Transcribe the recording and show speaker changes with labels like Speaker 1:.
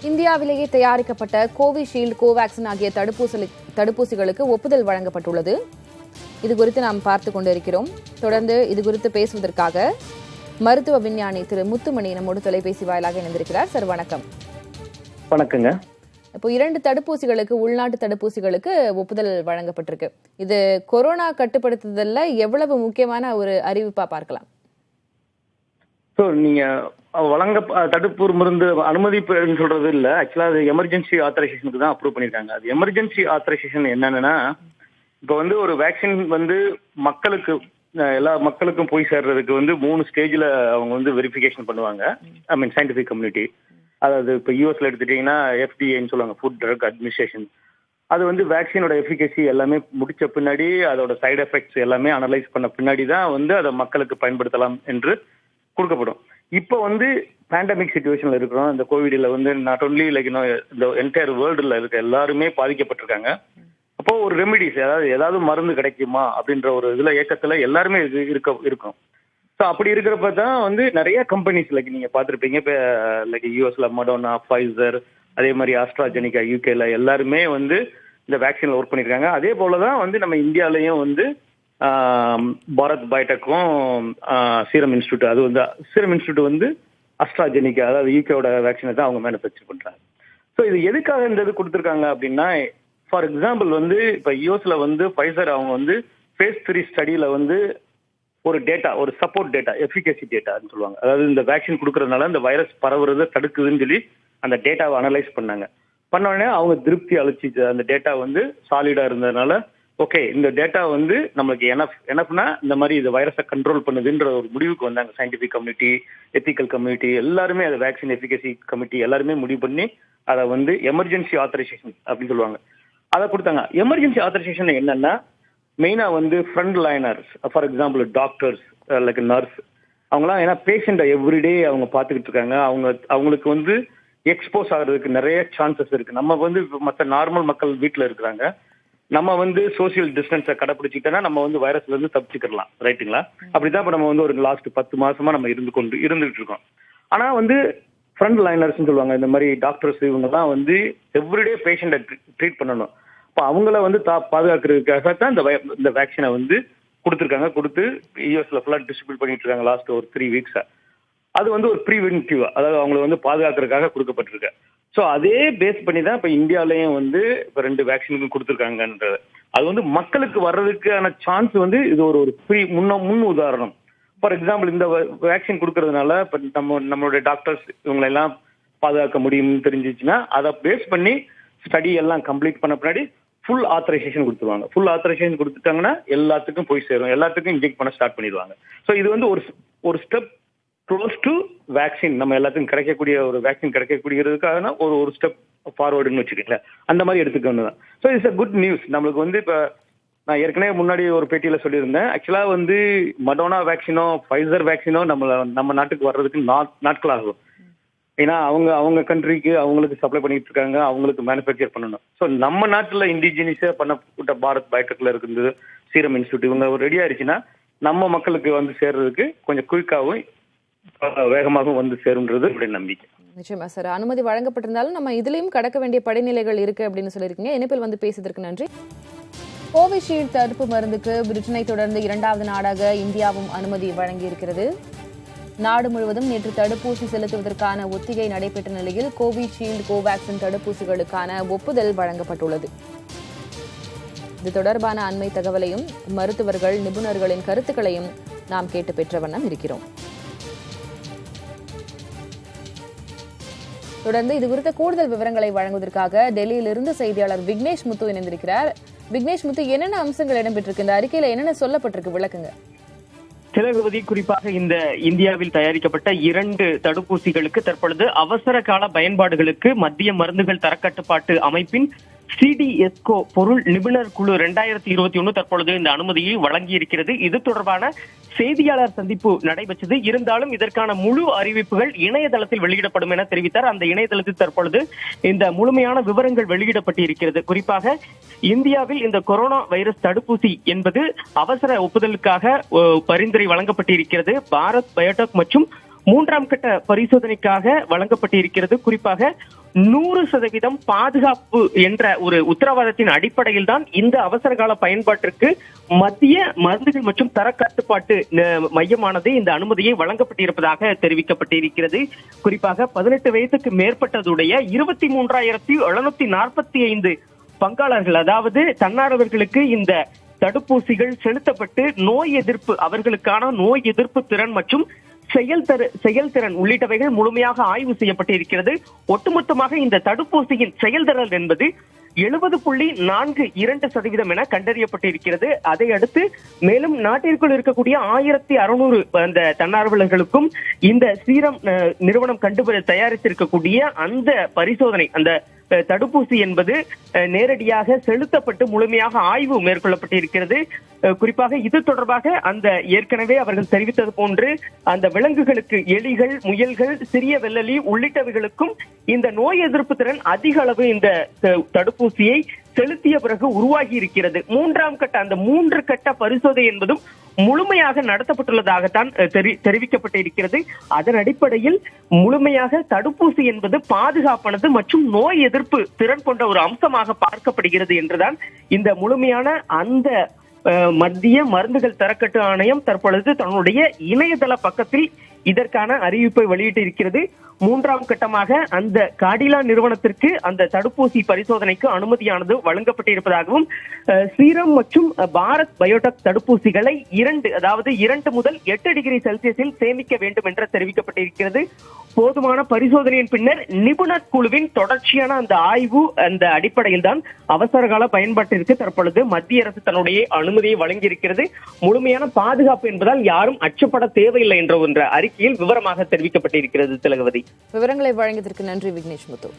Speaker 1: இந்தியாவிலேயே தயாரிக்கப்பட்ட கோவிஷீல்டு, கோவாக்சின் ஆகிய தடுப்பூசிகளுக்கு ஒப்புதல் வழங்கப்பட்டுள்ளது. இது குறித்து நாம் பார்த்து கொண்டிருக்கிறோம். தொடர்ந்து இது குறித்து பேசுவதற்காக மருத்துவ விஞ்ஞானி திரு முத்துமணி நம்மோடு தொலைபேசி வாயிலாக இணைந்திருக்கிறார். சார் வணக்கம்.
Speaker 2: வணக்கங்க.
Speaker 1: இப்போ 2 தடுப்பூசிகளுக்கு, உள்நாட்டு தடுப்பூசிகளுக்கு ஒப்புதல் வழங்கப்பட்டிருக்கு. இது கொரோனா கட்டுப்படுத்துதல்ல எவ்வளவு முக்கியமான ஒரு அறிவிப்பா பார்க்கலாம்?
Speaker 2: ஸோ நீங்க தடுப்பு மருந்து அனுமதி சொல்றது இல்ல, ஆக்சுவலா அது எமர்ஜென்சி ஆத்தரைசேஷனுக்கு தான் அப்ரூவ் பண்ணிருக்காங்க. அது எமர்ஜென்சி ஆத்தரைசேஷன் என்னன்னா, இப்போ ஒரு வேக்சின் மக்களுக்கு, எல்லா மக்களுக்கும் போய் சேர்றதுக்கு 3 ஸ்டேஜ்ல அவங்க வெரிஃபிகேஷன் பண்ணுவாங்க. ஐ மீன் சயின்டிபிக் கம்யூனிட்டி. அதாவது இப்போ யூஎஸ்ல எடுத்துட்டீங்கன்னா FDA சொல்லுவாங்க, ஃபுட் ட்ரக் அட்மினிஸ்ட்ரேஷன். அது வேக்சினோட எஃபிகசி எல்லாமே முடிச்ச பின்னாடி, அதோட சைடு எஃபெக்ட்ஸ் எல்லாமே அனலைஸ் பண்ண பின்னாடி தான் அதை மக்களுக்கு பயன்படுத்தலாம் என்று கொடுக்கப்படும். இப்போ பேண்டமிக் சிச்சுவேஷன்ல இருக்கிறோம். இந்த கோவிட்ல நாட் ஒன்லி இந்த என்டையர் வேர்ல்டுல இருக்க எல்லாருமே பாதிக்கப்பட்டிருக்காங்க. அப்போ ஒரு ரெமிடிஸ், ஏதாவது மருந்து கிடைக்குமா அப்படின்ற ஒரு இதுல ஏக்கத்துல எல்லாருமே இருக்கும். ஸோ அப்படி இருக்கிறப்ப தான் நிறைய கம்பெனிஸ் நீங்க பார்த்துருப்பீங்க. இப்போ யூஎஸ்ல மடோனா, ஃபைசர், அதே மாதிரி ஆஸ்ட்ராஜெனிகா யூகேல எல்லாருமே இந்த வேக்சின்ல ஒர்க் பண்ணிருக்காங்க. அதே போலதான் நம்ம இந்தியாலயும் பாரத் பயோடெக்கும் சீரம் இன்ஸ்டியூட், அது சீரம் இன்ஸ்டியூட் அஸ்ட்ராஜெனிகா, அதாவது யூகேவோட வேக்சினை தான் அவங்க மேனுஃபேக்சர் பண்றாங்க. ஸோ இது எதுக்காக இந்த இது கொடுத்துருக்காங்க அப்படின்னா, ஃபார் எக்ஸாம்பிள் இப்போ யூஎஸ்ல ஃபைசர் அவங்க phase 3 ஸ்டடியில ஒரு டேட்டா, ஒரு சப்போர்ட் டேட்டா, எஃபிகசி டேட்டான்னு சொல்லுவாங்க. அதாவது இந்த வேக்சின் கொடுக்கறதுனால இந்த வைரஸ் பரவுறதை தடுக்குதுன்னு சொல்லி அந்த டேட்டாவை அனலைஸ் பண்ணாங்க. பண்ண உடனே அவங்க திருப்தி அளிச்சிச்சு. அந்த டேட்டா சாலிடா இருந்ததுனால, ஓகே இந்த டேட்டா நம்மளுக்கு எனஃப்னா இந்த மாதிரி இந்த வைரஸை கண்ட்ரோல் பண்ணுதுன்ற ஒரு முடிவுக்கு வந்தாங்க. சயின்டிபிக் கம்யூனிட்டி, எத்திக்கல் கம்யூனிட்டி எல்லாருமே, அதை வேக்சின் எஃபிகசி கமிட்டி எல்லாருமே முடிவு பண்ணி அதை எமர்ஜென்சி ஆத்தரைசேஷன் அப்படின்னு சொல்லுவாங்க, அதை கொடுத்தாங்க. எமர்ஜென்சி ஆத்தரைசேஷன் என்னன்னா, மெயினா front liners, for example doctors, like nurse, அவங்களாம் ஏன்னா பேஷண்ட்டை எவ்ரிடே அவங்க பார்த்துக்கிட்டு இருக்காங்க. அவங்களுக்கு எக்ஸ்போஸ் ஆகிறதுக்கு நிறைய சான்சஸ் இருக்கு. நம்ம மற்ற நார்மல் மக்கள் வீட்டில் இருக்கிறாங்க. நம்ம சோசியல் டிஸ்டன்ஸை கடைப்பிடிச்சிட்டோம்னா நம்ம வைரஸ்ல இருந்து தப்பிச்சுக்கலாம், ரைட்டுங்களா? அப்படிதான் இப்போ நம்ம ஒரு லாஸ்ட் 10 மாசமா நம்ம இருந்துகிட்டு இருக்கோம். ஆனா ஃப்ரண்ட் லைனர்ஸ் சொல்லுவாங்க, இந்த மாதிரி டாக்டர்ஸ், இவங்கெல்லாம் எவ்ரிடே பேஷண்ட்டை ட்ரீட் பண்ணணும். இப்போ அவங்கள பாதுகாக்கிறதுக்காக தான் இந்த வேக்சினை கொடுத்துருக்காங்க. கொடுத்து யூஎஸ்ல ஃபுல்லாக டிஸ்ட்ரிபியூட் பண்ணிட்டு இருக்காங்க லாஸ்ட் ஒரு 3 வீக்ஸா. அது ஒரு ப்ரிவென்டிவா, அதாவது அவங்களை பாதுகாக்கிறதுக்காக கொடுக்கப்பட்டிருக்கு. ஸோ அதே பேஸ் பண்ணி தான் இப்போ இந்தியாவிலையும் இப்போ 2 வேக்சினுக்கும் கொடுத்துருக்காங்கன்றது. அது மக்களுக்கு வர்றதுக்கான சான்ஸ் இது ஒரு முன் உதாரணம். ஃபார் எக்ஸாம்பிள் இந்த வேக்சின் கொடுக்கறதுனால இப்போ நம்மளுடைய டாக்டர்ஸ் இவங்களெல்லாம் பாதுகாக்க முடியும்னு தெரிஞ்சிச்சுன்னா, அதை பேஸ் பண்ணி ஸ்டடி எல்லாம் கம்ப்ளீட் பண்ண பின்னாடி ஃபுல் ஆத்தரைசேஷன் கொடுத்துருவாங்க. ஃபுல் ஆத்தரைசேஷன் கொடுத்துட்டாங்கன்னா எல்லாத்துக்கும் போய் சேரும், எல்லாத்துக்கும் இன்ஜெக்ட் பண்ண ஸ்டார்ட் பண்ணிடுவாங்க. ஸோ இது ஒரு ஸ்டெப் க்ளோஸ் டு வேக்சின், நம்ம எல்லாத்துக்கும் கிடைக்கக்கூடிய ஒரு வேக்சின் கிடைக்கக்கூடியதுக்காக ஒரு ஸ்டெப் ஃபார்வர்டுன்னு வச்சுக்கோங்களேன். அந்த மாதிரி எடுத்துக்கணும் தான். So it's a good news. நம்மளுக்கு இப்போ நான் ஏற்கனவே முன்னாடி ஒரு பேட்டியில சொல்லியிருந்தேன், ஆக்சுவலா மடோனா வேக்சினோ ஃபைசர் வேக்சினோ நம்ம நாட்டுக்கு வர்றதுக்கு நாட்கள் ஆகும். ஏன்னா அவங்க கண்ட்ரிக்கு அவங்களுக்கு சப்ளை பண்ணிட்டு இருக்காங்க, அவங்களுக்கு மேனுஃபேக்சர் பண்ணணும். ஸோ நம்ம நாட்டில் இண்டிஜினியஸா பண்ணப்பட்ட பாரத் பயோடெக்ல இருக்குது சீரம் இன்ஸ்டியூட், இவங்க ரெடி ஆயிடுச்சுன்னா நம்ம மக்களுக்கு சேர்றதுக்கு கொஞ்சம் குயிக்காகவும் வேகமாகவும் சேரும்ன்றது என்னுடைய நம்பிக்கை.
Speaker 1: நிச்சயமா சார். அனுமதி வழங்கப்பட்டிருந்தாலும் நம்ம இதுலயும் கடக்க வேண்டிய படிநிலைகள் இருக்கு அப்படின்னு சொல்லியிருக்கீங்க. இணைப்பில் பேசுவதற்கு நன்றி. கோவிஷீல்டு தடுப்பு மருந்துக்கு பிரிட்டனை தொடர்ந்து 2வது நாடாக இந்தியாவும் அனுமதி வழங்கியிருக்கிறது. நாடு முழுவதும் நேற்று தடுப்பூசி செலுத்துவதற்கான ஒத்திகை நடைபெற்ற நிலையில் கோவிஷீல்டு, கோவாக்சின் தடுப்பூசிகளுக்கான ஒப்புதல் வழங்கப்பட்டுள்ளது. இது தொடர்பான அண்மை தகவலையும் மருத்துவர்கள், நிபுணர்களின் கருத்துக்களையும் நாம் கேட்டு பெற்ற வண்ணம் இருக்கிறோம். தொடர்ந்து இது குறித்த கூடுதல் விவரங்களை வழங்குவதற்காக டெல்லியிலிருந்து செய்தியாளர் விக்னேஷ் முத்து இணைந்திருக்கிறார். விக்னேஷ் முத்து, என்னென்ன அம்சங்கள் இடம்பெற்றிருக்கு இந்த அறிக்கையில, என்னென்ன சொல்லப்பட்டிருக்கு, விளக்குங்க.
Speaker 3: திலகவதி, குறிப்பாக இந்த இந்தியாவில் தயாரிக்கப்பட்ட 2 தடுப்பூசிகளுக்கு தற்பொழுது அவசர கால பயன்பாடுகளுக்கு மத்திய மருந்துகள் தரக்கட்டுப்பாட்டு அமைப்பின் சிடிஎஸ்கோ பொருள் நிபுணர் குழு 2021 தற்பொழுது இந்த அனுமதியை வழங்கியிருக்கிறது. இது தொடர்பான செய்தியாளர் சந்திப்பு நடைபெற்றது. இருந்தாலும் இதற்கான முழு அறிவிப்புகள் இணையதளத்தில் வெளியிடப்படும் என தெரிவித்தார். அந்த இணையதளத்தில் தற்பொழுது இந்த முழுமையான விவரங்கள் வெளியிடப்பட்டிருக்கிறது. குறிப்பாக இந்தியாவில் இந்த கொரோனா வைரஸ் தடுப்பூசி என்பது அவசர ஒப்புதலுக்காக பரிந்துரை வழங்கப்பட்டிருக்கிறது. பாரத் பயோடெக் மற்றும் மூன்றாம் கட்ட பரிசோதனைக்காக வழங்கப்பட்டிருக்கிறது. குறிப்பாக 100% பாதுகாப்பு என்ற ஒரு உத்தரவாதத்தின் அடிப்படையில் தான் இந்த அவசர கால பயன்பாட்டிற்கு மத்திய மருந்துகள் மற்றும் தர கட்டுப்பாட்டு மையமானது இந்த அனுமதியை வழங்கப்பட்டிருப்பதாக தெரிவிக்கப்பட்டிருக்கிறது. குறிப்பாக 18 வயதுக்கு மேற்பட்டதுடைய 23,745 பங்காளர்கள், அதாவது தன்னார்வர்களுக்கு இந்த தடுப்பூசிகள் செலுத்தப்பட்டு அவர்களுக்கான நோய் எதிர்ப்பு திறன் மற்றும் செயல்திறன் உள்ளிட்டவைகள் முழுமையாக ஆய்வு செய்யப்பட்டிருக்கிறது. ஒட்டுமொத்தமாக இந்த தடுப்பூசியின் செயல்திறன் என்பது 70.42% என கண்டறியப்பட்டிருக்கிறது. அதை அடுத்து மேலும் நாட்டிற்குள் இருக்கக்கூடிய 1600 அந்த தன்னார்வலர்களுக்கும் இந்த சீரம் நிறுவனம் தயாரித்திருக்கக்கூடிய அந்த பரிசோதனை, அந்த தடுப்பூசி என்பது நேரடியாக செலுத்தப்பட்டு முழுமையாக ஆய்வு மேற்கொள்ளப்பட்டிருக்கிறது. குறிப்பாக இது தொடர்பாக அந்த ஏற்கனவே அவர்கள் தெரிவித்தது போன்று அந்த விலங்குகளுக்கு எலிகள், முயல்கள், சிறிய வெள்ளலி உள்ளிட்டவைகளுக்கும் இந்த நோய் எதிர்ப்பு திறன் அதிக அளவு இந்த தடுப்பூசியை செலுத்திய பிறகு உருவாகி இருக்கிறது. அந்த 3 கட்ட பரிசோதனை என்பதும் முழுமையாக நடத்தப்பட்டுள்ளதாகத்தான் தெரிவிக்கப்பட்டிருக்கிறது. அதன் அடிப்படையில் முழுமையாக தடுப்பூசி என்பது பாதுகாப்பானது மற்றும் நோய் எதிர்ப்பு திறன் கொண்ட ஒரு அம்சமாக பார்க்கப்படுகிறது என்றுதான் இந்த முழுமையான அந்த மத்திய மருந்துகள் தரக்கட்டு ஆணையம் தற்பொழுது தன்னுடைய இணையதள பக்கத்தில் இதற்கான அறிவிப்பை வெளியிட்டிருக்கிறது. 3ஆம் கட்டமாக அந்த காடிலா நிறுவனத்திற்கு அந்த தடுப்பூசி பரிசோதனைக்கு அனுமதியானது வழங்கப்பட்டிருப்பதாகவும் சீரம் மற்றும் பாரத் பயோடெக் தடுப்பூசிகளை 2 முதல் 8 டிகிரி செல்சியஸில் சேமிக்க வேண்டும் என்று தெரிவிக்கப்பட்டிருக்கிறது. போதுமான பரிசோதனையின் பின்னர் நிபுணர் குழுவின் தொடர்ச்சியான அந்த ஆய்வு அந்த அடிப்படையில் தான் அவசர கால பயன்பாட்டிற்கு தற்பொழுது மத்திய அரசு தன்னுடைய அனுமதியை வழங்கியிருக்கிறது. முழுமையான பாதுகாப்பு என்பதால் யாரும் அச்சப்பட தேவையில்லை என்ற அறிக்கையில் விவரமாக தெரிவிக்கப்பட்டிருக்கிறது. திலகவதி,
Speaker 1: விவரங்களை வழங்கியதற்கு நன்றி விக்னேஷ் முத்து.